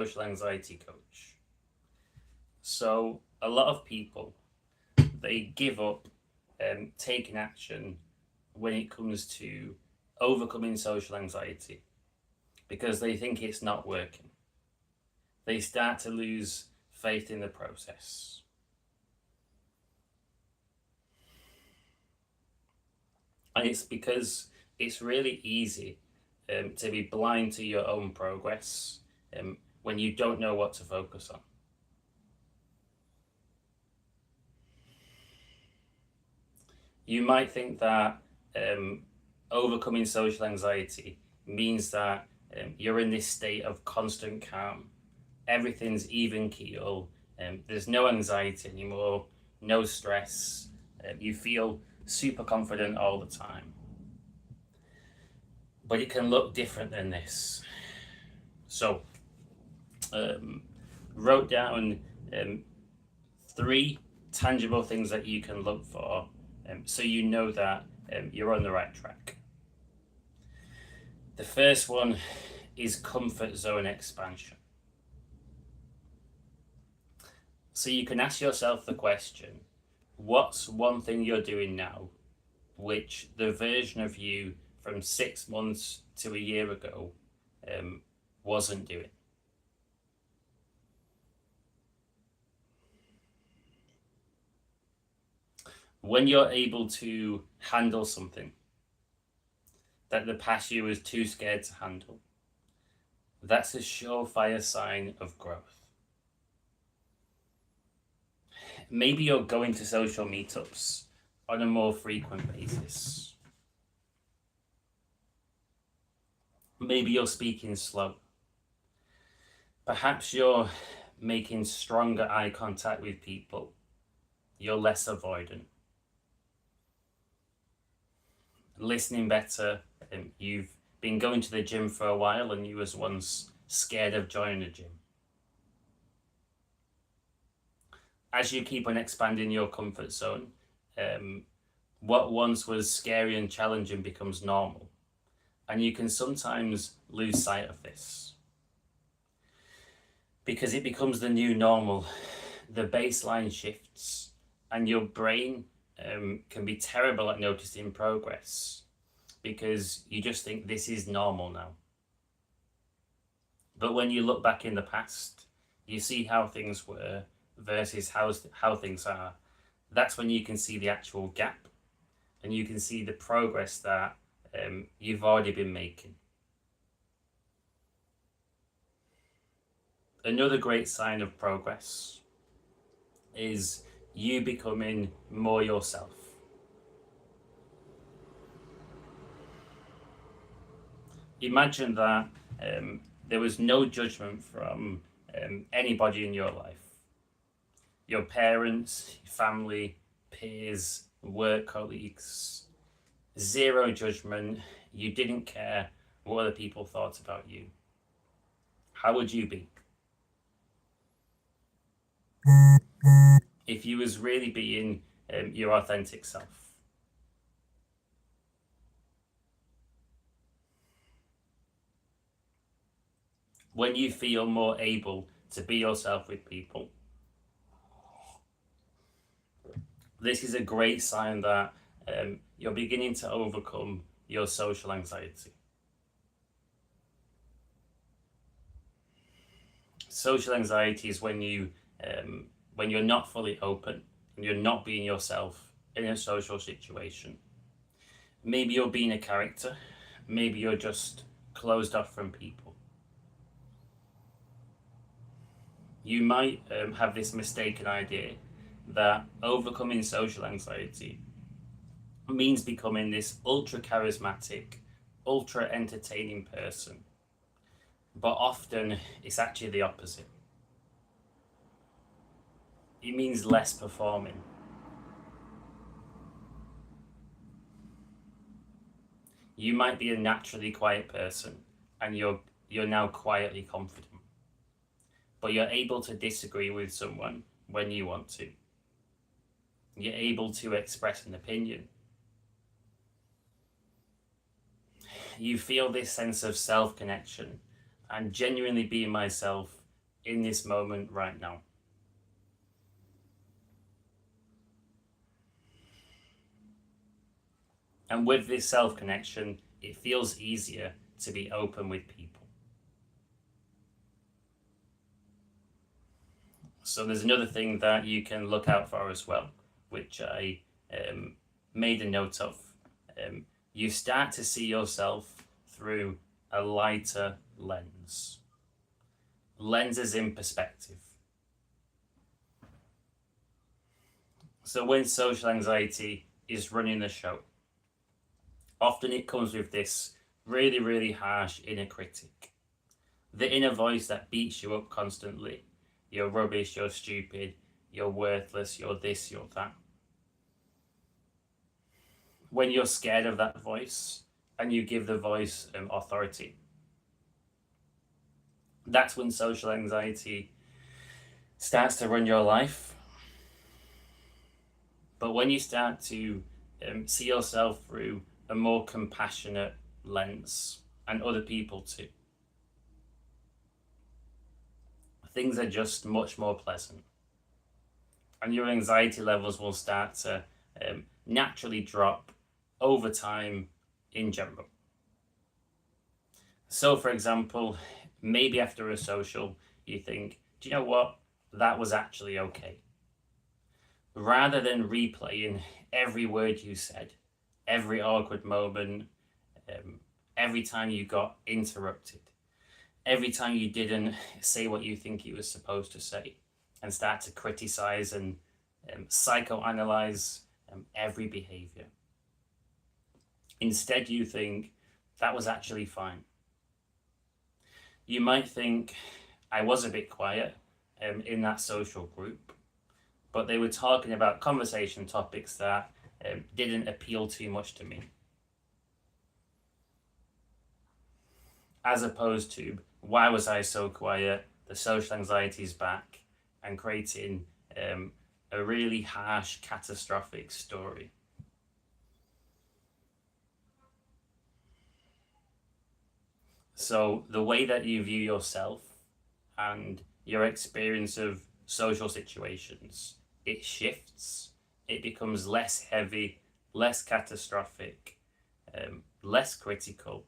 social anxiety coach. So a lot of people, they give up taking action when it comes to overcoming social anxiety because they think it's not working. They start to lose faith in the process. And it's because it's really easy to be blind to your own progress when you don't know what to focus on. You might think that overcoming social anxiety means that you're in this state of constant calm. Everything's even keel. There's no anxiety anymore, no stress. You feel super confident all the time. But it can look different than this. So, wrote down three tangible things that you can look for so you know that you're on the right track. The first one is comfort zone expansion. So you can ask yourself the question, what's one thing you're doing now which the version of you from 6 months to a year ago wasn't doing? When you're able to handle something that the past you was too scared to handle, that's a surefire sign of growth. Maybe you're going to social meetups on a more frequent basis. Maybe you're speaking slow. Perhaps you're making stronger eye contact with people. You're less avoidant. Listening better. You've been going to the gym for a while and you was once scared of joining a gym. As you keep on expanding your comfort zone, what once was scary and challenging becomes normal. And you can sometimes lose sight of this because it becomes the new normal. The baseline shifts and your brain can be terrible at noticing progress because you just think this is normal now. But when you look back in the past, you see how things were versus how things are. That's when you can see the actual gap and you can see the progress that you've already been making. Another great sign of progress is you becoming more yourself. Imagine that there was no judgment from anybody in your life. Your parents, family, peers, work colleagues. Zero judgment. You didn't care what other people thought about you. How would you be? If you was really being your authentic self. When you feel more able to be yourself with people, this is a great sign that you're beginning to overcome your social anxiety. Social anxiety is when you're not fully open and you're not being yourself in a social situation. Maybe you're being a character, maybe you're just closed off from people. You might have this mistaken idea that overcoming social anxiety means becoming this ultra charismatic, ultra entertaining person. But often it's actually the opposite. It means less performing. You might be a naturally quiet person and you're now quietly confident. But you're able to disagree with someone when you want to. You're able to express an opinion. You feel this sense of self-connection and genuinely being myself in this moment right now. And with this self connection, it feels easier to be open with people. So there's another thing that you can look out for as well, which I made a note of. You start to see yourself through a lighter lens. Lenses in perspective. So when social anxiety is running the show, often it comes with this really, really harsh inner critic. The inner voice that beats you up constantly. You're rubbish, you're stupid, you're worthless, you're this, you're that. When you're scared of that voice and you give the voice authority, that's when social anxiety starts to run your life. But when you start to see yourself through a more compassionate lens, and other people too, things are just much more pleasant. And your anxiety levels will start to naturally drop over time in general. So, for example, maybe after a social, you think, do you know what? That was actually okay. Rather than replaying every word you said, every awkward moment, every time you got interrupted, every time you didn't say what you think you were supposed to say, and start to criticize and psychoanalyze every behavior. Instead, you think that was actually fine. You might think, I was a bit quiet in that social group, but they were talking about conversation topics that didn't appeal too much to me. As opposed to, why was I so quiet? The social anxiety is back, and creating a really harsh, catastrophic story. So the way that you view yourself and your experience of social situations, it shifts. It becomes less heavy, less catastrophic, less critical,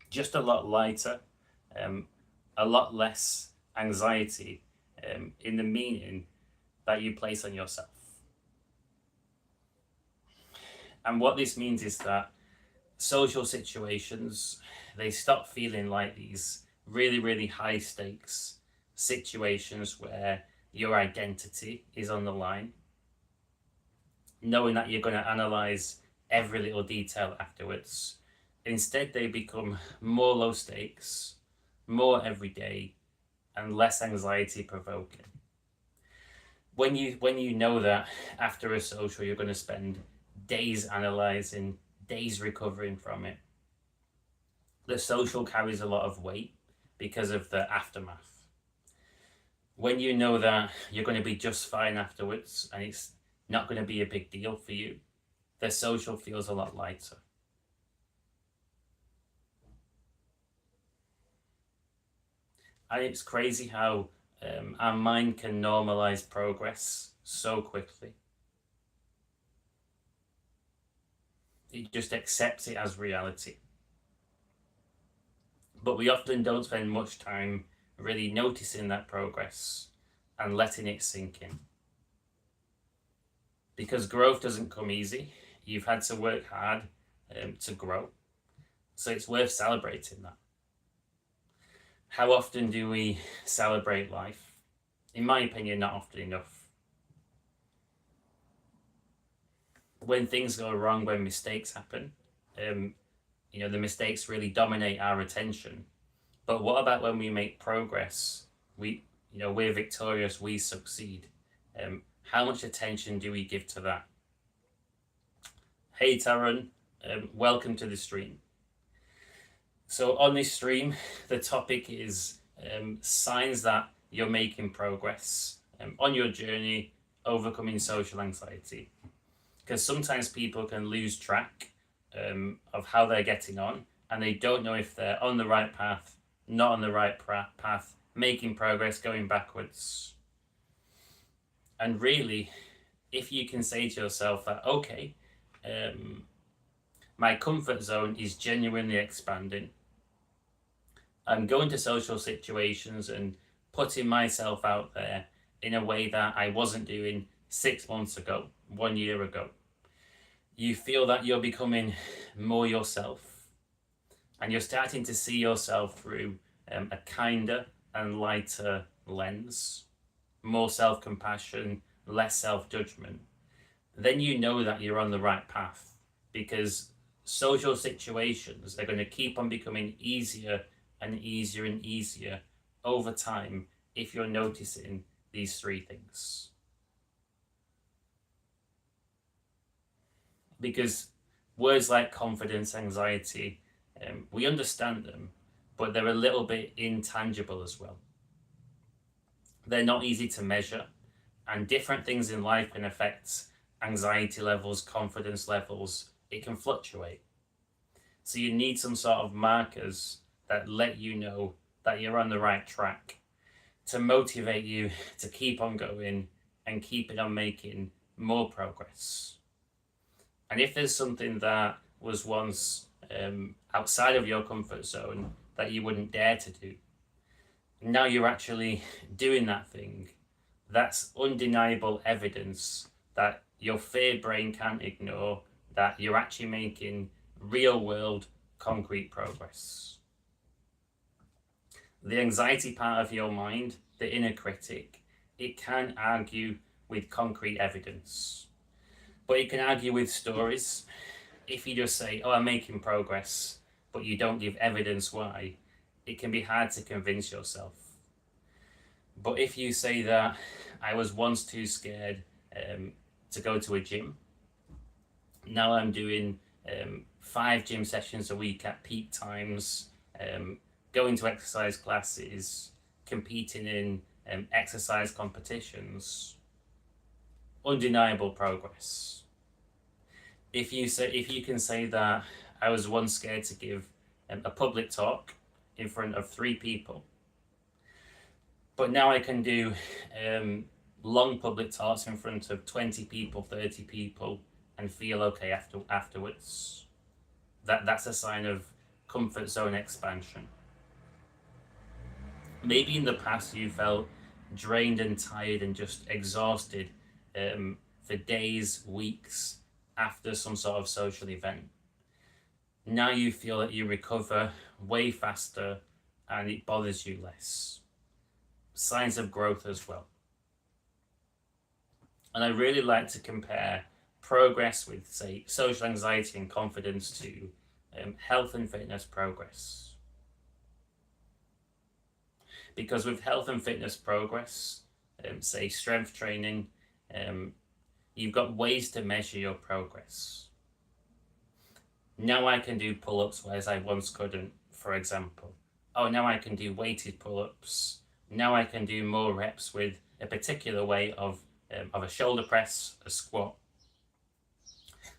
just a lot lighter, a lot less anxiety in the meaning that you place on yourself. And what this means is that social situations, they stop feeling like these really, really high stakes situations where your identity is on the line, knowing that you're going to analyze every little detail afterwards. Instead, they become more low stakes, more everyday, and less anxiety provoking. When you know that after a social you're going to spend days analyzing, days recovering from it, the social carries a lot of weight because of the aftermath. When you know that you're going to be just fine afterwards and it's not going to be a big deal for you, the social feels a lot lighter. And it's crazy how our mind can normalize progress so quickly. It just accepts it as reality. But we often don't spend much time really noticing that progress and letting it sink in. Because growth doesn't come easy. You've had to work hard to grow. So it's worth celebrating that. How often do we celebrate life? In my opinion, not often enough. When things go wrong, when mistakes happen, the mistakes really dominate our attention. But what about when we make progress? We're victorious, we succeed. How much attention do we give to that? Hey Taron, welcome to the stream. So on this stream, the topic is signs that you're making progress on your journey overcoming social anxiety. Because sometimes people can lose track of how they're getting on, and they don't know if they're on the right path, not on the right path, making progress, going backwards. And really, if you can say to yourself that, okay, my comfort zone is genuinely expanding, I'm going to social situations and putting myself out there in a way that I wasn't doing 6 months ago, 1 year ago. You feel that you're becoming more yourself, and you're starting to see yourself through a kinder and lighter lens, more self-compassion, less self-judgment. Then you know that you're on the right path, because social situations are going to keep on becoming easier and easier and easier over time if you're noticing these three things. Because words like confidence, anxiety, we understand them, but they're a little bit intangible as well. They're not easy to measure, and different things in life can affect anxiety levels, confidence levels. It can fluctuate. So you need some sort of markers that let you know that you're on the right track, to motivate you to keep on going and keeping on making more progress. And if there's something that was once outside of your comfort zone that you wouldn't dare to do, now you're actually doing that thing, that's undeniable evidence that your fear brain can't ignore, that you're actually making real world concrete progress. The anxiety part of your mind, the inner critic, it can argue with concrete evidence, but it can argue with stories. If you just say, oh, I'm making progress, but you don't give evidence why, it can be hard to convince yourself. But if you say that I was once too scared to go to a gym, now I'm doing 5 gym sessions a week at peak times, going to exercise classes, competing in exercise competitions, undeniable progress. If you can say that I was once scared to give a public talk in front of 3 people, but now I can do long public talks in front of 20 people, 30 people, and feel okay afterwards. That's a sign of comfort zone expansion. Maybe in the past you felt drained and tired and just exhausted for days, weeks after some sort of social event. Now you feel that you recover way faster and it bothers you less. Signs of growth as well. And I really like to compare progress with, say, social anxiety and confidence to health and fitness progress. Because with health and fitness progress, say strength training, you've got ways to measure your progress. Now I can do pull-ups whereas I once couldn't, for example. Oh, now I can do weighted pull-ups. Now I can do more reps with a particular way of a shoulder press, a squat.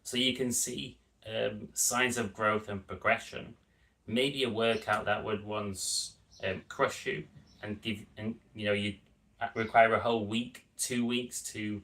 So you can see signs of growth and progression. Maybe a workout that would once crush you and you require a whole week, 2 weeks to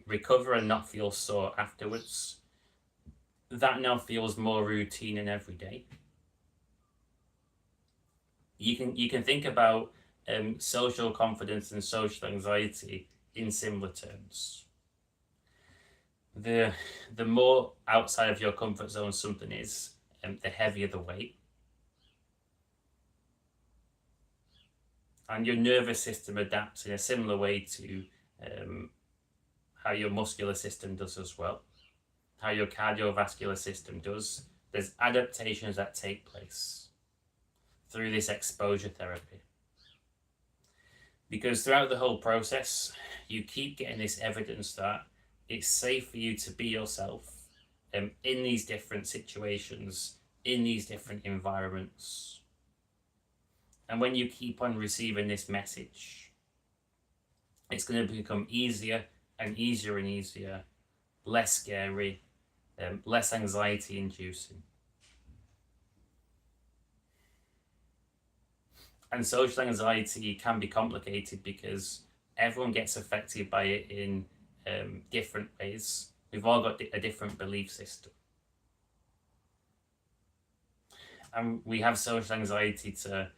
recover and not feel sore afterwards. That now feels more routine and everyday. You can think about social confidence and social anxiety in similar terms. The more outside of your comfort zone something is, the heavier the weight. And your nervous system adapts in a similar way to how your muscular system does as well, how your cardiovascular system does. There's adaptations that take place through this exposure therapy. Because throughout the whole process, you keep getting this evidence that it's safe for you to be yourself in these different situations, in these different environments. And when you keep on receiving this message, it's going to become easier and easier and easier, less scary, less anxiety inducing. And social anxiety can be complicated because everyone gets affected by it in different ways. We've all got a different belief system. And we have social anxiety to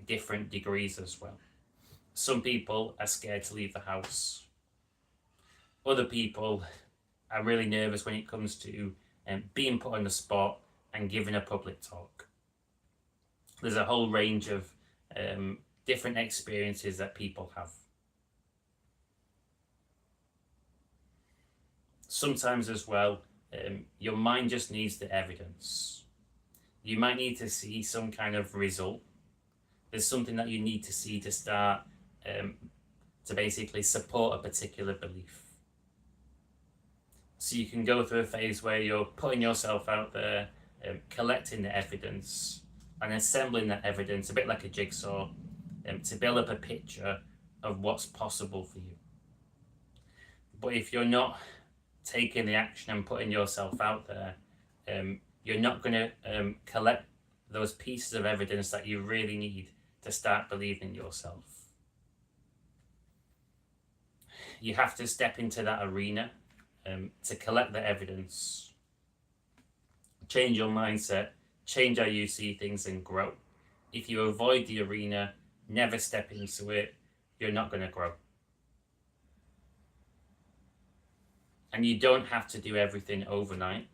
different degrees as well. Some people are scared to leave the house. Other people are really nervous when it comes to being put on the spot and giving a public talk. There's a whole range of different experiences that people have. Sometimes as well, your mind just needs the evidence. You might need to see some kind of result. There's something that you need to see to start to basically support a particular belief. So you can go through a phase where you're putting yourself out there, collecting the evidence and assembling that evidence, a bit like a jigsaw, to build up a picture of what's possible for you. But if you're not taking the action and putting yourself out there, you're not going to collect those pieces of evidence that you really need to start believing in yourself. You have to step into that arena to collect the evidence, change your mindset, change how you see things, and grow. If you avoid the arena, never step into it, you're not going to grow. And you don't have to do everything overnight.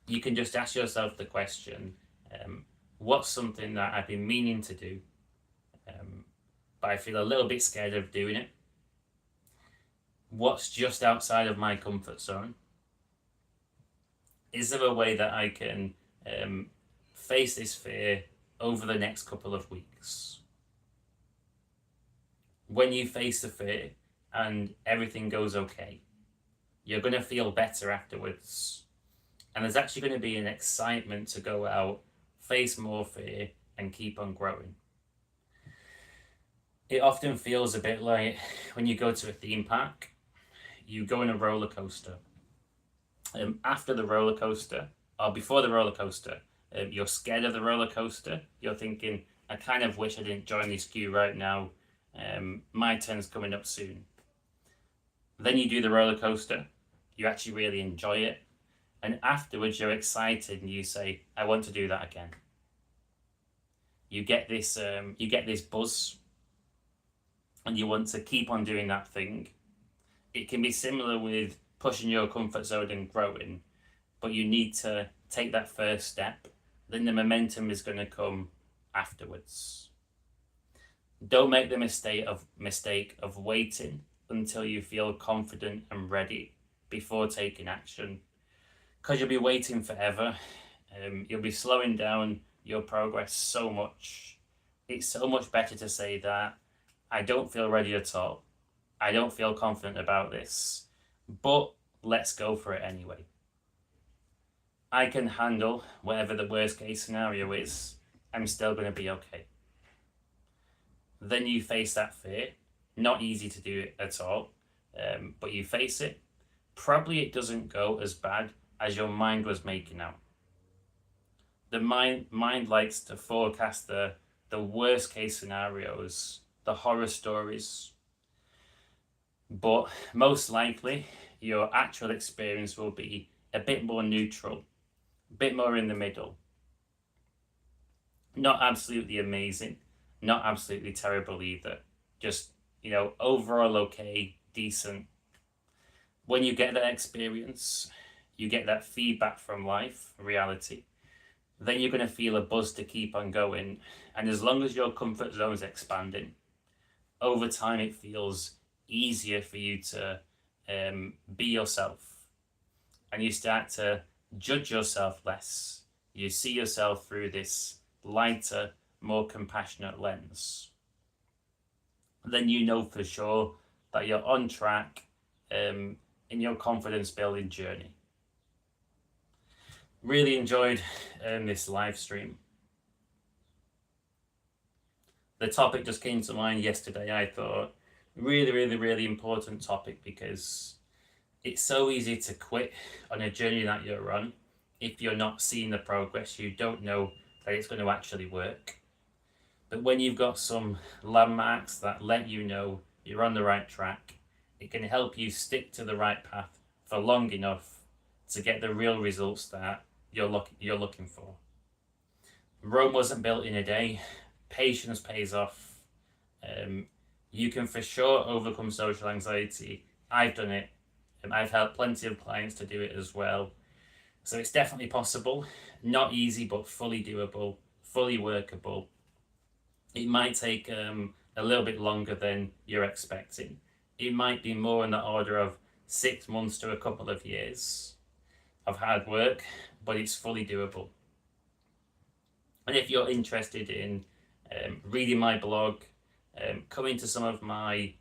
You can just ask yourself the question, what's something that I've been meaning to do, but I feel a little bit scared of doing it? What's just outside of my comfort zone? Is there a way that I can face this fear over the next couple of weeks? When you face the fear and everything goes okay, you're going to feel better afterwards. And there's actually going to be an excitement to go out, face more fear, and keep on growing. It often feels a bit like when you go to a theme park, you go on a roller coaster. After the roller coaster, or before the roller coaster, you're scared of the roller coaster. You're thinking, I kind of wish I didn't join this queue right now. My turn's coming up soon. Then you do the roller coaster. You actually really enjoy it. And afterwards, you're excited and you say, I want to do that again. You get this buzz and you want to keep on doing that thing. It can be similar with pushing your comfort zone and growing, but you need to take that first step. Then the momentum is going to come afterwards. Don't make the mistake of waiting until you feel confident and ready before taking action, because you'll be waiting forever. You'll be slowing down your progress so much. It's so much better to say that I don't feel ready at all. I don't feel confident about this, but let's go for it anyway. I can handle whatever the worst case scenario is. I'm still going to be okay. Then you face that fear. Not easy to do it at all, but you face it. Probably it doesn't go as bad as your mind was making out. The mind likes to forecast the worst case scenarios, the horror stories. But most likely, your actual experience will be a bit more neutral, a bit more in the middle. Not absolutely amazing, not absolutely terrible either. Just, overall okay, decent. When you get that experience, you get that feedback from life, reality, then you're going to feel a buzz to keep on going. And as long as your comfort zone is expanding, over time it feels easier for you to be yourself. And you start to judge yourself less. You see yourself through this lighter, more compassionate lens. Then you know for sure that you're on track in your confidence building journey. Really enjoyed this live stream. The topic just came to mind yesterday. I thought really, really, really important topic, because it's so easy to quit on a journey that you're on if you're not seeing the progress. You don't know that it's going to actually work. But when you've got some landmarks that let you know you're on the right track, it can help you stick to the right path for long enough to get the real results that you're looking for. Rome wasn't built in a day. Patience pays off. You can for sure overcome social anxiety. I've done it. I've helped plenty of clients to do it as well. So it's definitely possible. Not easy, but fully doable, fully workable. It might take a little bit longer than you're expecting. It might be more in the order of 6 months to a couple of years of hard work, but it's fully doable. And if you're interested in reading my blog, coming to some of my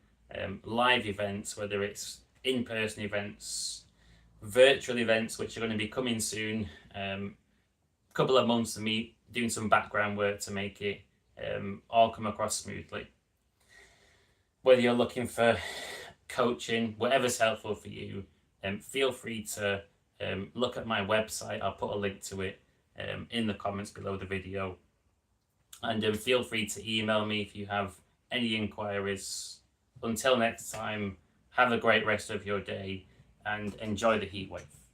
live events, whether it's in-person events, virtual events, which are going to be coming soon, a couple of months of me doing some background work to make it all come across smoothly. Whether you're looking for coaching, whatever's helpful for you, feel free to look at my website. I'll put a link to it in the comments below the video. And feel free to email me if you have any inquiries. Until next time, have a great rest of your day and enjoy the heat wave.